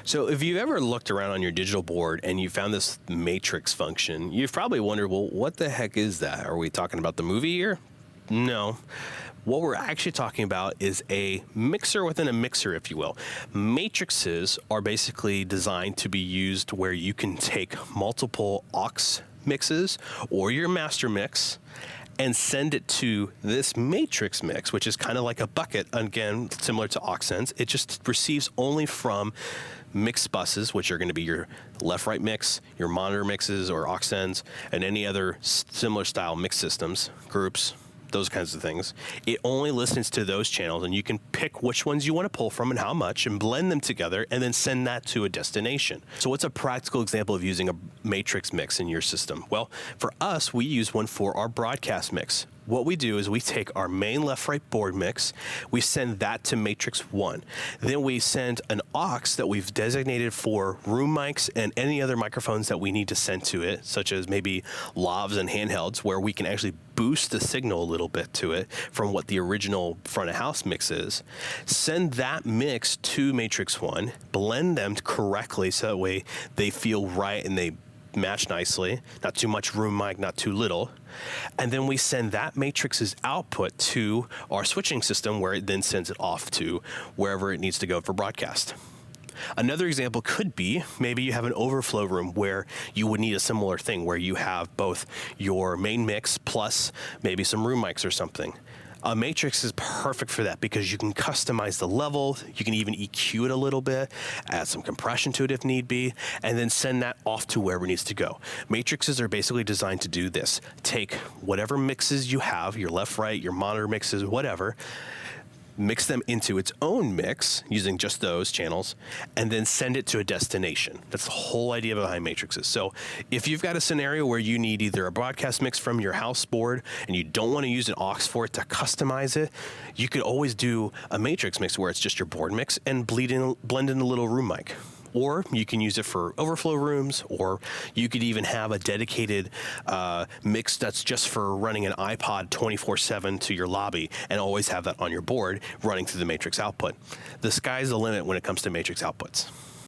So if you've ever looked around on your digital board and you found this matrix function, you've probably wondered, well, what the heck is that? Are we talking about the movie here? No. What we're actually talking about is a mixer within a mixer, if you will. Matrices are basically designed to be used where you can take multiple aux mixes or your master mix and send it to this matrix mix, which is kind of like a bucket, again, similar to aux-sends. It just receives only from mix buses, which are going to be your left-right mix, your monitor mixes or aux-sends, and any other similar style mix systems, groups, those kinds of things. It only listens to those channels, and you can pick which ones you want to pull from and how much and blend them together and then send that to a destination. So what's a practical example of using a matrix mix in your system? Well, for us, we use one for our broadcast mix. What we do is we take our main left-right board mix, we send that to Matrix 1. Then we send an aux that we've designated for room mics and any other microphones that we need to send to it, such as maybe lavs and handhelds, where we can actually boost the signal a little bit to it from what the original front of house mix is. Send that mix to Matrix 1, blend them correctly so that way they feel right and they match nicely, not too much room mic, not too little. And then we send that matrix's output to our switching system where it then sends it off to wherever it needs to go for broadcast. Another example could be maybe you have an overflow room where you would need a similar thing where you have both your main mix plus maybe some room mics or something. A matrix is perfect for that because you can customize the level, you can even EQ it a little bit, add some compression to it if need be, and then send that off to wherever it needs to go. Matrices are basically designed to do this. Take whatever mixes you have, your left, right, your monitor mixes, whatever, mix them into its own mix using just those channels, and then send it to a destination. That's the whole idea behind matrices. So if you've got a scenario where you need either a broadcast mix from your house board and you don't want to use an aux for it to customize it, you could always do a matrix mix where it's just your board mix and blend in a little room mic. Or you can use it for overflow rooms, or you could even have a dedicated mix that's just for running an iPod 24/7 to your lobby and always have that on your board running through the matrix output. The sky's the limit when it comes to matrix outputs.